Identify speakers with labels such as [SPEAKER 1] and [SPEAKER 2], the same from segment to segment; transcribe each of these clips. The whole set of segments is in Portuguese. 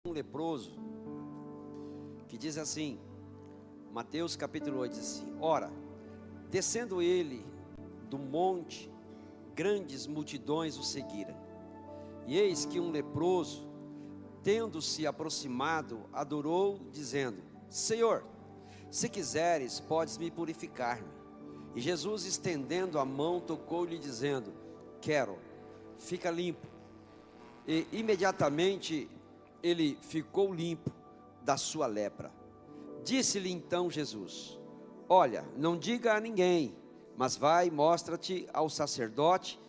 [SPEAKER 1] Um leproso, que diz assim, Mateus capítulo 8, diz assim: ora, descendo ele do monte, grandes multidões o seguiram. E eis que um leproso, tendo-se aproximado, adorou, dizendo: Senhor, se quiseres, podes me purificar-me. E Jesus, estendendo a mão, tocou-lhe, dizendo: quero, fica limpo. E imediatamente ele ficou limpo da sua lepra. Disse-lhe então Jesus: olha, não diga a ninguém, mas vai, mostra-te ao sacerdote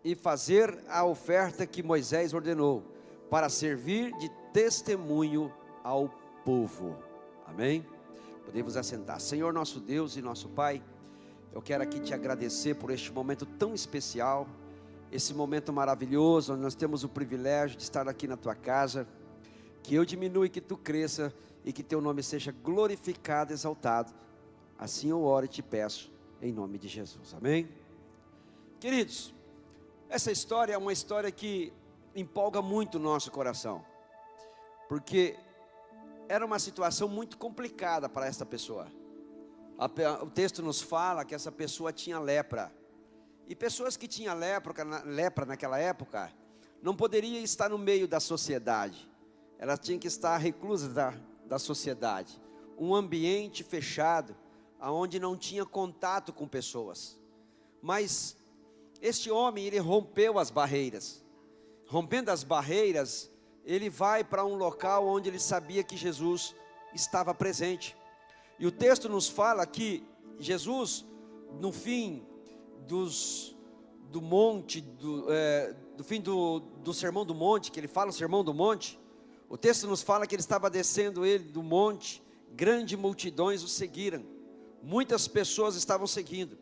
[SPEAKER 1] e fazer a oferta que Moisés ordenou, para servir de testemunho ao povo. Amém? Podemos assentar. Senhor nosso Deus e nosso Pai, eu quero aqui te agradecer por este momento tão especial, esse momento maravilhoso, onde nós temos o privilégio de estar aqui na tua casa. Que eu diminua e que tu cresça, e que teu nome seja glorificado, exaltado. Assim eu oro e te peço, em nome de Jesus, amém? Queridos, essa história é uma história que empolga muito o nosso coração, porque era uma situação muito complicada para esta pessoa. O texto nos fala que essa pessoa tinha lepra, e pessoas que tinham lepra naquela época, não poderiam estar no meio da sociedade, elas tinham que estar reclusas da sociedade, um ambiente fechado, onde não tinha contato com pessoas. Mas este homem, ele rompeu as barreiras. Rompendo as barreiras, ele vai para um local onde ele sabia que Jesus estava presente. E o texto nos fala que Jesus, no fim do Sermão do Monte, que ele fala o Sermão do Monte, o texto nos fala que ele estava descendo do monte, grandes multidões o seguiram, muitas pessoas estavam seguindo,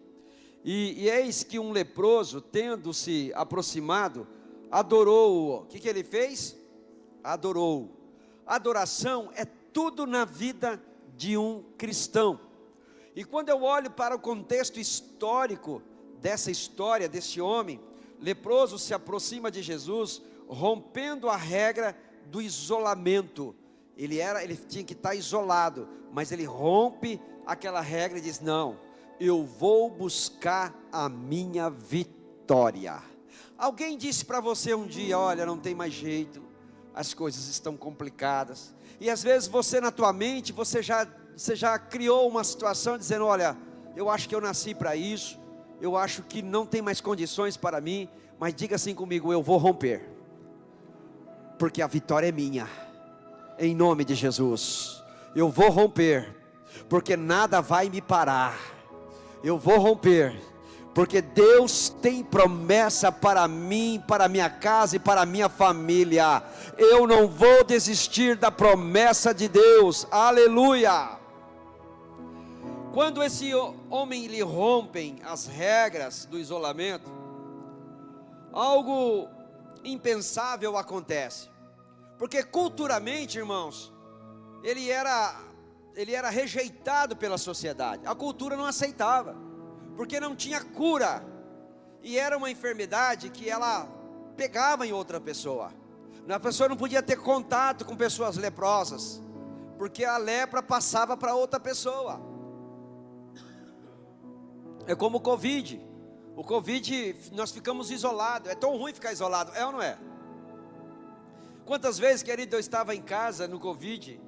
[SPEAKER 1] e eis que um leproso, tendo-se aproximado, adorou-o. O que ele fez? Adorou. Adoração é tudo na vida de um cristão. E quando eu olho para o contexto histórico dessa história, desse homem leproso, se aproxima de Jesus, rompendo a regra do isolamento. Ele tinha que estar isolado, mas ele rompe aquela regra e diz: não, eu vou buscar a minha vitória. Alguém disse para você um dia: olha, não tem mais jeito, as coisas estão complicadas. E às vezes você, na tua mente, você já criou uma situação dizendo: olha, eu acho que eu nasci para isso, eu acho que não tem mais condições para mim. Mas diga assim comigo: eu vou romper, porque a vitória é minha, em nome de Jesus. Eu vou romper, porque nada vai me parar. Eu vou romper, porque Deus tem promessa para mim, para minha casa e para minha família. Eu não vou desistir da promessa de Deus, aleluia. Quando esse homem lhe rompem as regras do isolamento, algo impensável acontece, porque culturalmente, irmãos, ele era rejeitado pela sociedade. A cultura não aceitava, porque não tinha cura, e era uma enfermidade que ela pegava em outra pessoa. A pessoa não podia ter contato com pessoas leprosas, porque a lepra passava para outra pessoa. É como o Covid. O Covid, nós ficamos isolados. É tão ruim ficar isolado, é ou não é? Quantas vezes, querido, eu estava em casa no Covid,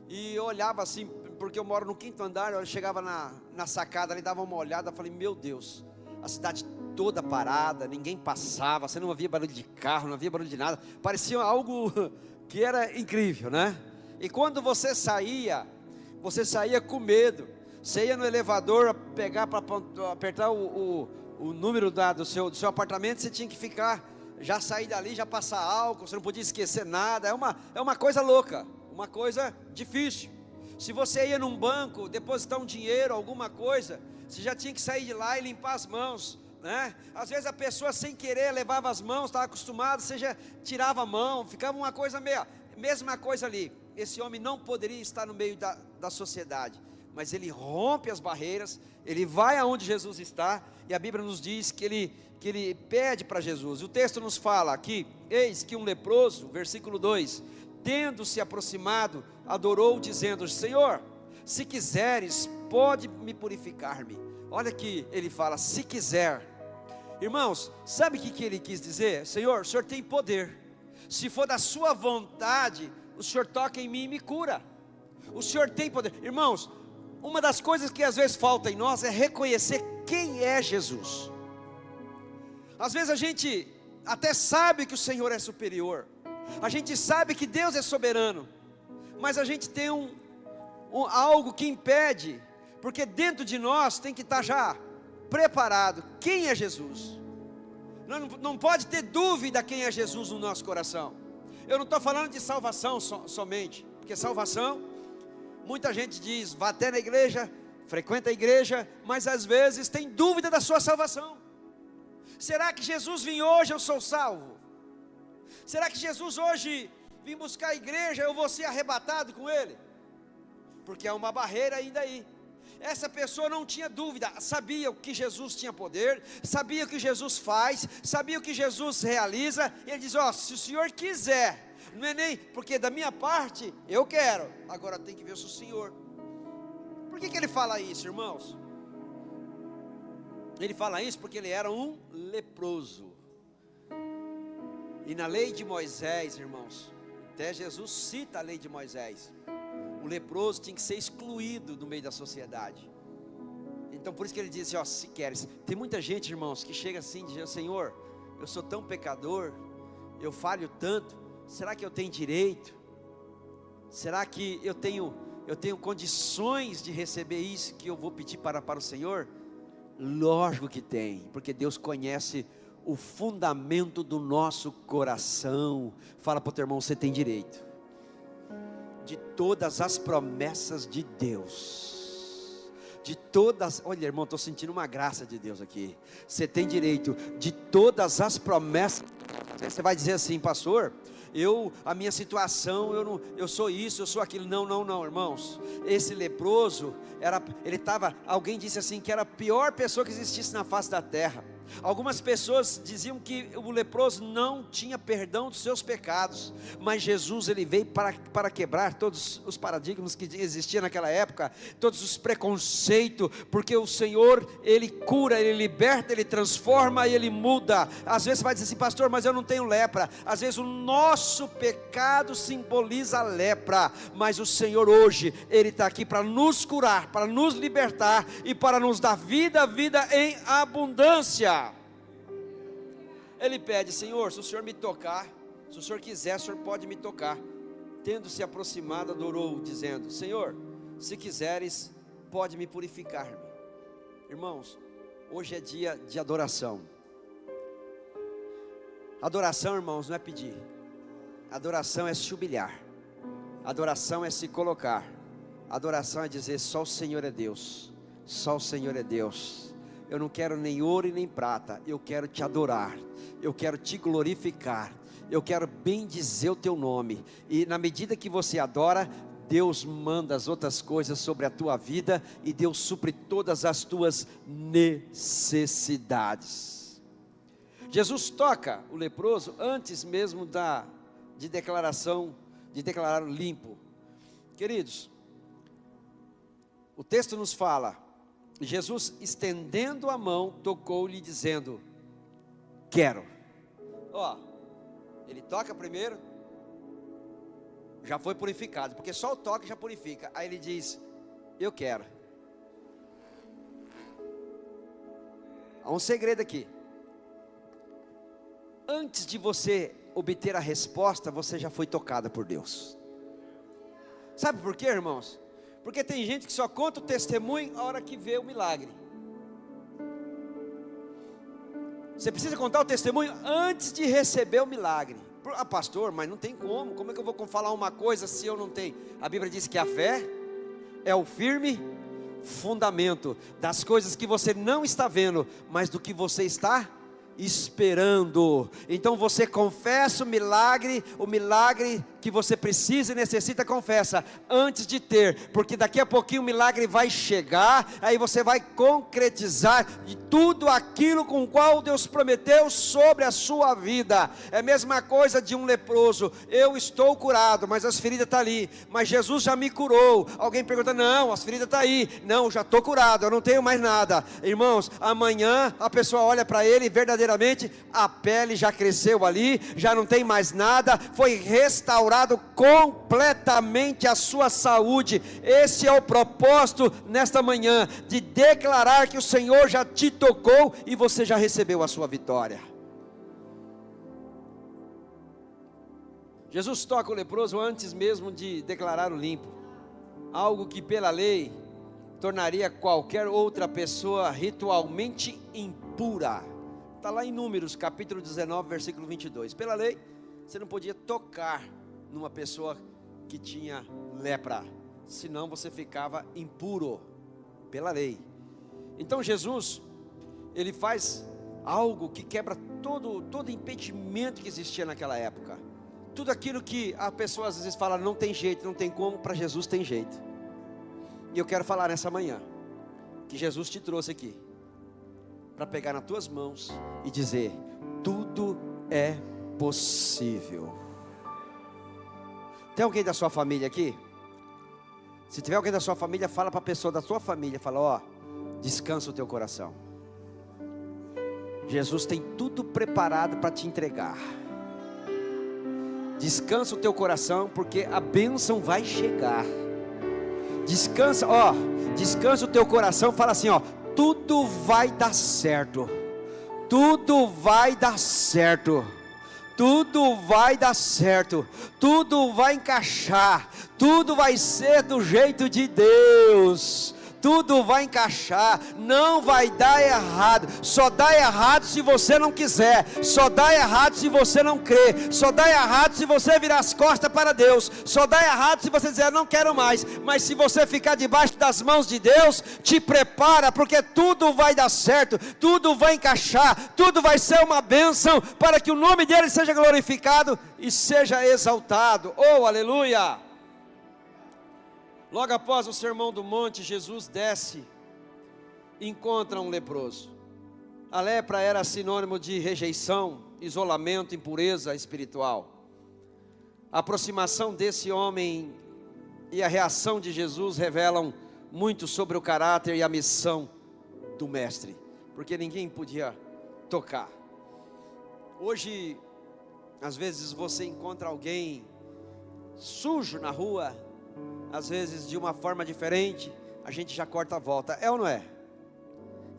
[SPEAKER 1] e eu olhava assim, porque eu moro no 5º andar, eu chegava na sacada ali, dava uma olhada, falei: meu Deus, a cidade toda parada, ninguém passava, você não havia barulho de carro, não havia barulho de nada, parecia algo que era incrível, né? E quando você saía com medo. Você ia no elevador pegar para apertar o número do seu apartamento, você tinha que já sair dali, já passar álcool, você não podia esquecer nada. É uma coisa louca, uma coisa difícil. Se você ia num banco depositar um dinheiro, alguma coisa, você já tinha que sair de lá e limpar as mãos, né? Às vezes a pessoa sem querer levava as mãos, estava acostumado, você já tirava a mão, ficava uma coisa mesma coisa ali. Esse homem não poderia estar no meio da sociedade, mas ele rompe as barreiras, ele vai aonde Jesus está, e a Bíblia nos diz que ele pede para Jesus. O texto nos fala aqui: eis que um leproso, versículo 2, tendo se aproximado, adorou dizendo: Senhor, se quiseres, pode me purificar-me. Olha que ele fala: se quiser. Irmãos, sabe o que ele quis dizer? Senhor, o Senhor tem poder, se for da sua vontade, o Senhor toca em mim e me cura. O Senhor tem poder. Irmãos, uma das coisas que às vezes falta em nós é reconhecer quem é Jesus. Às vezes a gente até sabe que o Senhor é superior, a gente sabe que Deus é soberano, mas a gente tem algo que impede, porque dentro de nós tem que estar já preparado. Quem é Jesus? Não pode ter dúvida quem é Jesus no nosso coração. Eu não estou falando de salvação somente, porque salvação, muita gente diz, vá até na igreja, frequenta a igreja, mas às vezes tem dúvida da sua salvação. Será que Jesus vem hoje, eu sou salvo? Será que Jesus hoje vim buscar a igreja, eu vou ser arrebatado com ele? Porque há uma barreira ainda aí. Essa pessoa não tinha dúvida, sabia o que Jesus tinha poder, sabia o que Jesus faz, sabia o que Jesus realiza, e ele diz: ó, se o Senhor quiser, não é nem, porque da minha parte, eu quero, agora tem que ver se o Senhor. Por que ele fala isso, irmãos? Ele fala isso porque ele era um leproso, e na lei de Moisés, irmãos, até Jesus cita a lei de Moisés, o leproso tinha que ser excluído do meio da sociedade. Então por isso que ele diz assim, ó, se queres. Tem muita gente, irmãos, que chega assim, dizendo: Senhor, eu sou tão pecador, eu falho tanto, será que eu tenho direito? Será que eu tenho condições de receber isso que eu vou pedir para o Senhor? Lógico que tem, porque Deus conhece o fundamento do nosso coração. Fala para o teu irmão: você tem direito de todas as promessas de Deus, de todas, olha irmão, estou sentindo uma graça de Deus aqui. Você tem direito de todas as promessas. Você vai dizer assim: pastor, a minha situação, eu sou isso, eu sou aquilo. Não, irmãos, esse leproso, alguém disse assim, que era a pior pessoa que existisse na face da terra. Algumas pessoas diziam que o leproso não tinha perdão dos seus pecados, mas Jesus, ele veio para quebrar todos os paradigmas que existiam naquela época, todos os preconceitos, porque o Senhor, ele cura, ele liberta, ele transforma e ele muda. Às vezes você vai dizer assim: pastor, mas eu não tenho lepra. Às vezes o nosso pecado simboliza a lepra, mas o Senhor hoje, ele está aqui para nos curar, para nos libertar e para nos dar vida em abundância. Ele pede: Senhor, se o Senhor me tocar, se o Senhor quiser, o Senhor pode me tocar. Tendo se aproximado, adorou, dizendo: Senhor, se quiseres, pode me purificar-me. Irmãos, hoje é dia de adoração. Adoração, irmãos, não é pedir. Adoração é se humilhar. Adoração é se colocar. Adoração é dizer: só o Senhor é Deus. Só o Senhor é Deus. Eu não quero nem ouro e nem prata, eu quero te adorar, eu quero te glorificar, eu quero bendizer o teu nome. E na medida que você adora, Deus manda as outras coisas sobre a tua vida, e Deus supre todas as tuas necessidades. Jesus toca o leproso antes mesmo de declarar limpo. Queridos, o texto nos fala: Jesus, estendendo a mão, tocou-lhe, dizendo: quero. Ele toca primeiro, já foi purificado, porque só o toque já purifica. Aí ele diz: eu quero. Há um segredo aqui. Antes de você obter a resposta, você já foi tocada por Deus. Sabe por quê, irmãos? Porque tem gente que só conta o testemunho a hora que vê o milagre. Você precisa contar o testemunho antes de receber o milagre. Ah, pastor, mas não tem como é que eu vou falar uma coisa se eu não tenho? A Bíblia diz que a fé é o firme fundamento das coisas que você não está vendo, mas do que você está esperando. Então você confessa o milagre que você precisa e necessita, confessa, antes de ter, porque daqui a pouquinho o milagre vai chegar, aí você vai concretizar de tudo aquilo com o qual Deus prometeu sobre a sua vida. É a mesma coisa de um leproso: eu estou curado, mas as feridas estão ali, mas Jesus já me curou. Alguém pergunta: não, as feridas estão aí. Não, já estou curado, eu não tenho mais nada. Irmãos, amanhã a pessoa olha para ele e verdadeiramente a pele já cresceu ali, já não tem mais nada, foi restaurado completamente a sua saúde. Esse é o propósito nesta manhã, de declarar que o Senhor já te tocou e você já recebeu a sua vitória. Jesus toca o leproso antes mesmo de declarar o limpo, algo que pela lei tornaria qualquer outra pessoa ritualmente impura. Está lá em Números, capítulo 19, versículo 22. Pela lei, você não podia tocar numa pessoa que tinha lepra, senão você ficava impuro, pela lei. Então Jesus, ele faz algo que quebra todo impedimento que existia naquela época. Tudo aquilo que a pessoa às vezes fala, não tem jeito, não tem como, para Jesus tem jeito. E eu quero falar nessa manhã, que Jesus te trouxe aqui, para pegar nas tuas mãos e dizer: tudo é possível. Tem alguém da sua família aqui? Se tiver alguém da sua família, fala para a pessoa da sua família, fala: ó, descansa o teu coração. Jesus tem tudo preparado para te entregar. Descansa o teu coração, porque a bênção vai chegar. Descansa, ó, descansa o teu coração, fala assim, ó: tudo vai dar certo. Tudo vai dar certo. Tudo vai dar certo. Tudo vai encaixar. Tudo vai ser do jeito de Deus. Tudo vai encaixar, não vai dar errado. Só dá errado se você não quiser. Só dá errado se você não crer. Só dá errado se você virar as costas para Deus. Só dá errado se você dizer: não quero mais. Mas se você ficar debaixo das mãos de Deus, te prepara, porque tudo vai dar certo. Tudo vai encaixar. Tudo vai ser uma bênção, para que o nome dele seja glorificado e seja exaltado. Oh, aleluia! Logo após o sermão do monte, Jesus desce e encontra um leproso. A lepra era sinônimo de rejeição, isolamento, impureza espiritual. A aproximação desse homem e a reação de Jesus revelam muito sobre o caráter e a missão do mestre, porque ninguém podia tocar. Hoje, às vezes você encontra alguém sujo na rua, às vezes de uma forma diferente, a gente já corta a volta, é ou não é?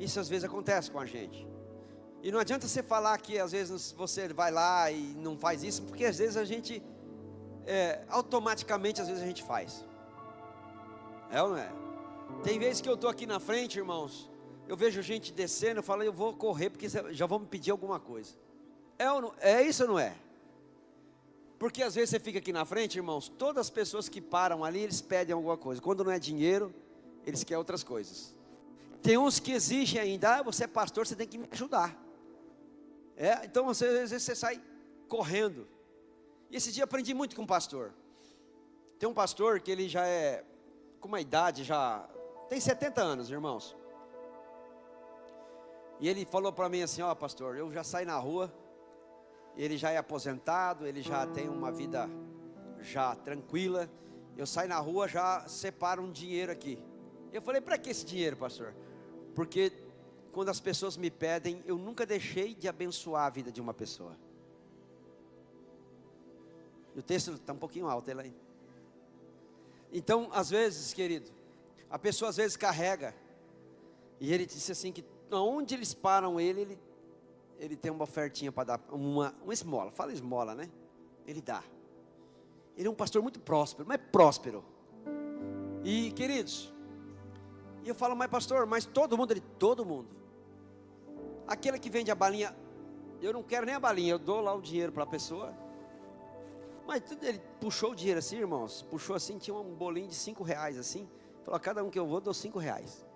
[SPEAKER 1] Isso às vezes acontece com a gente. E não adianta você falar que às vezes você vai lá e não faz isso, porque às vezes a gente, automaticamente às vezes a gente faz. É ou não é? Tem vezes que eu estou aqui na frente, irmãos, eu vejo gente descendo, eu falo: eu vou correr porque já vão me pedir alguma coisa. É ou não, é isso ou não é? Porque às vezes você fica aqui na frente, irmãos, todas as pessoas que param ali, eles pedem alguma coisa. Quando não é dinheiro, eles querem outras coisas. Tem uns que exigem ainda: ah, você é pastor, você tem que me ajudar. Então às vezes você sai correndo. E esse dia eu aprendi muito com um pastor. Tem um pastor que ele já é com uma idade, já tem 70 anos, irmãos. E ele falou para mim assim: ó, pastor, eu já saí na rua. Ele já é aposentado, ele já tem uma vida já tranquila. Eu saio na rua, já separo um dinheiro aqui. Eu falei: para que esse dinheiro, pastor? Porque quando as pessoas me pedem, eu nunca deixei de abençoar a vida de uma pessoa. E o texto está um pouquinho alto, ele aí. Então, às vezes, querido, a pessoa às vezes carrega. E ele disse assim que onde eles param ele tem uma ofertinha para dar, uma esmola. Fala esmola, né? Ele dá. Ele é um pastor muito próspero, mas próspero. E queridos, eu falo: mas pastor, mas todo mundo? Todo mundo. Aquele que vende a balinha, eu não quero nem a balinha, eu dou lá o dinheiro para a pessoa. Mas ele puxou o dinheiro assim, irmãos, puxou assim, tinha um bolinho de 5 reais assim. Falou: a cada um que eu vou, eu dou 5 reais.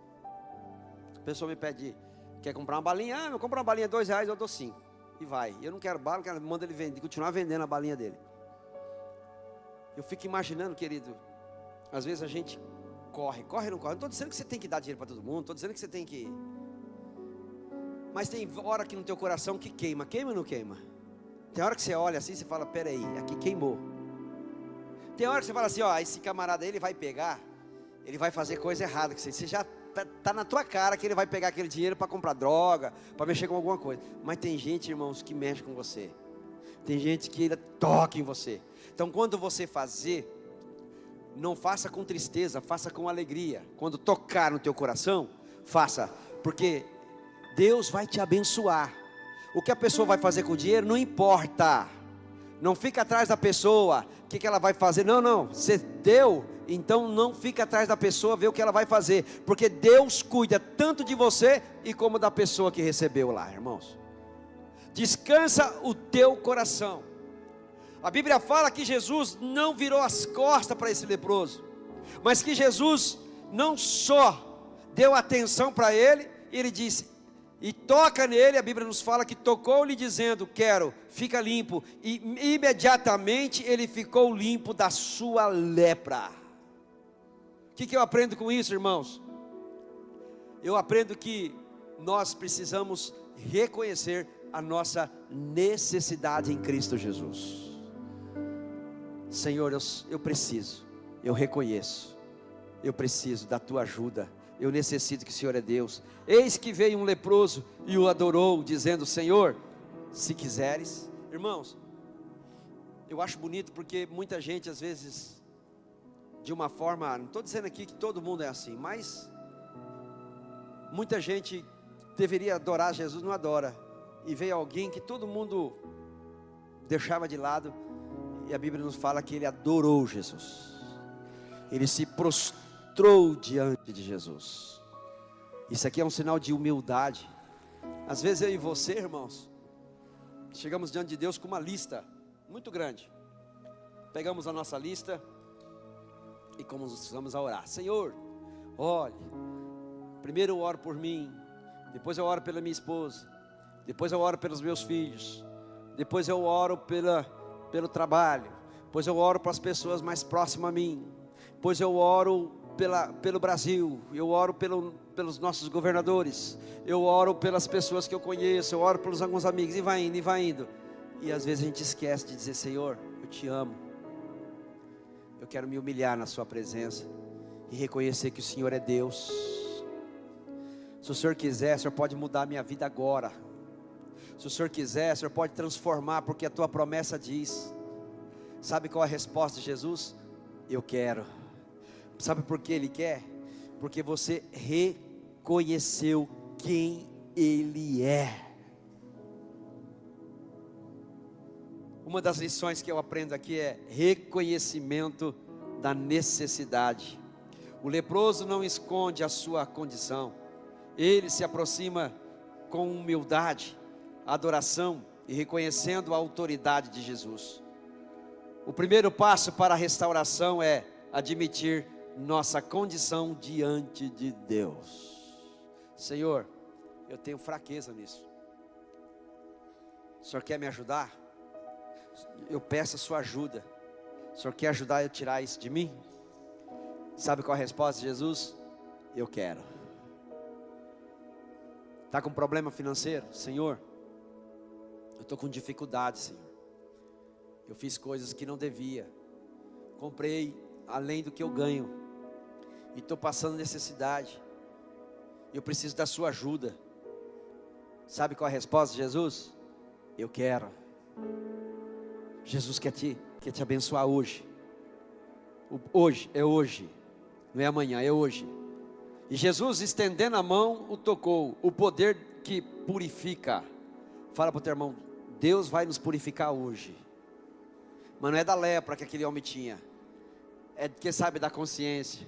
[SPEAKER 1] A pessoa me pede: quer comprar uma balinha? Ah, eu compro uma balinha R$2, eu dou 5. E vai. Eu não quero bala, manda ele vender, continuar vendendo a balinha dele. Eu fico imaginando, querido, às vezes a gente corre ou não corre. Não estou dizendo que você tem que dar dinheiro para todo mundo, estou dizendo que você tem que... Mas tem hora que no teu coração que queima ou não queima? Tem hora que você olha assim e você fala, peraí, aqui queimou. Tem hora que você fala assim, ó, esse camarada aí, ele vai pegar, ele vai fazer coisa errada, que você já tá na tua cara que ele vai pegar aquele dinheiro para comprar droga, para mexer com alguma coisa. Mas tem gente, irmãos, que mexe com você. Tem gente que ainda toca em você. Então quando você fazer, não faça com tristeza, faça com alegria. Quando tocar no teu coração, faça, porque Deus vai te abençoar. O que a pessoa vai fazer com o dinheiro não importa. Não fica atrás da pessoa, o que ela vai fazer. Não, você deu, então não fica atrás da pessoa, vê o que ela vai fazer. Porque Deus cuida tanto de você e como da pessoa que recebeu lá, irmãos. Descansa o teu coração. A Bíblia fala que Jesus não virou as costas para esse leproso, mas que Jesus não só deu atenção para ele, ele disse, e toca nele, a Bíblia nos fala que tocou-lhe dizendo, quero, fica limpo, e imediatamente ele ficou limpo da sua lepra. O que eu aprendo com isso, irmãos? Eu aprendo que nós precisamos reconhecer a nossa necessidade em Cristo Jesus. Senhor, eu preciso, eu reconheço, eu preciso da tua ajuda, eu necessito que o Senhor é Deus. Eis que veio um leproso e o adorou, dizendo, Senhor, se quiseres. Irmãos, eu acho bonito porque muita gente às vezes, de uma forma, não estou dizendo aqui que todo mundo é assim, mas muita gente deveria adorar Jesus, não adora. E veio alguém que todo mundo deixava de lado, e a Bíblia nos fala que ele adorou Jesus. Ele se prostrou diante de Jesus. Isso aqui é um sinal de humildade. Às vezes eu e você, irmãos, chegamos diante de Deus com uma lista muito grande. Pegamos a nossa lista e começamos a orar. Senhor, olhe, primeiro eu oro por mim, depois eu oro pela minha esposa, depois eu oro pelos meus filhos, depois eu oro pelo trabalho, depois eu oro para as pessoas mais próximas a mim, depois eu oro pelo Brasil, eu oro pelos nossos governadores, eu oro pelas pessoas que eu conheço, eu oro pelos alguns amigos, e vai indo, e vai indo. E às vezes a gente esquece de dizer, Senhor, eu te amo, eu quero me humilhar na sua presença, e reconhecer que o Senhor é Deus. Se o Senhor quiser, o Senhor pode mudar a minha vida agora. Se o Senhor quiser, o Senhor pode transformar, porque a tua promessa diz. Sabe qual é a resposta de Jesus? Eu quero. Sabe por que Ele quer? Porque você reconheceu quem Ele é. Uma das lições que eu aprendo aqui é reconhecimento da necessidade. O leproso não esconde a sua condição, ele se aproxima com humildade, adoração e reconhecendo a autoridade de Jesus. O primeiro passo para a restauração é admitir nossa condição diante de Deus. Senhor, eu tenho fraqueza nisso. O Senhor quer me ajudar? Eu peço a sua ajuda. O Senhor quer ajudar eu a tirar isso de mim? Sabe qual é a resposta de Jesus? Eu quero. Está com problema financeiro? Senhor, eu estou com dificuldade, Senhor. Eu fiz coisas que não devia. Comprei além do que eu ganho. E estou passando necessidade. Eu preciso da sua ajuda. Sabe qual é a resposta de Jesus? Eu quero. Jesus quer te abençoar hoje. Hoje, é hoje. Não é amanhã, é hoje. E Jesus, estendendo a mão, o tocou. O poder que purifica. Fala para o teu irmão, Deus vai nos purificar hoje. Mas não é da lepra que aquele homem tinha. É, quem sabe, da consciência.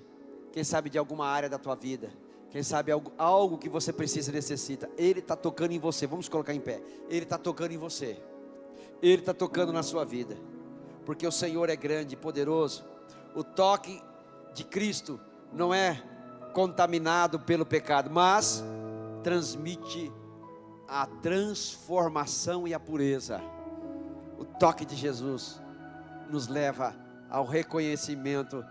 [SPEAKER 1] Quem sabe de alguma área da tua vida. Quem sabe algo que você precisa e necessita. Ele está tocando em você. Vamos colocar em pé. Ele está tocando em você. Ele está tocando na sua vida. Porque o Senhor é grande e poderoso. O toque de Cristo não é contaminado pelo pecado, mas transmite a transformação e a pureza. O toque de Jesus nos leva ao reconhecimento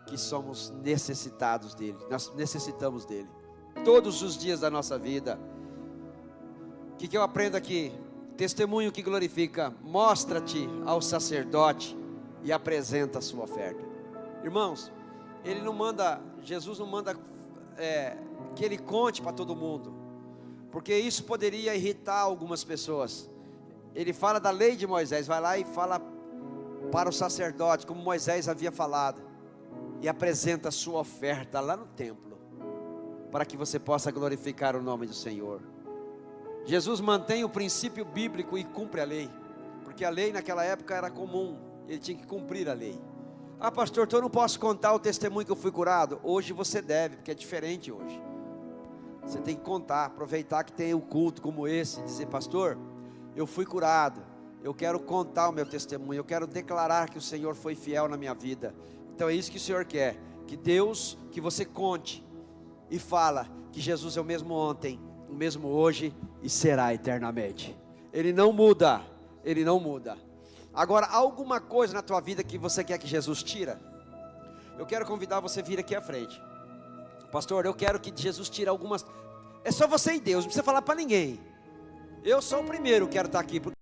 [SPEAKER 1] que somos necessitados dele. Nós necessitamos dele todos os dias da nossa vida. O que eu aprendo aqui? Testemunho que glorifica: mostra-te ao sacerdote e apresenta a sua oferta. Irmãos, Jesus não manda que ele conte para todo mundo, porque isso poderia irritar algumas pessoas. Ele fala da lei de Moisés, vai lá e fala para o sacerdote, como Moisés havia falado, e apresenta a sua oferta lá no templo, para que você possa glorificar o nome do Senhor. Jesus mantém o princípio bíblico e cumpre a lei, porque a lei naquela época era comum, ele tinha que cumprir a lei. Ah, pastor, então eu não posso contar o testemunho que eu fui curado. Hoje você deve, porque é diferente hoje. Você tem que contar, aproveitar que tem um culto como esse, dizer: pastor, eu fui curado, eu quero contar o meu testemunho, eu quero declarar que o Senhor foi fiel na minha vida. Então é isso que o Senhor quer, que você conte e fala que Jesus é o mesmo ontem, o mesmo hoje e será eternamente. Ele não muda, ele não muda. Agora, alguma coisa na tua vida que você quer que Jesus tira? Eu quero convidar você a vir aqui à frente. Pastor, eu quero que Jesus tire algumas. É só você e Deus, não precisa falar para ninguém. Eu sou o primeiro que quero estar aqui, porque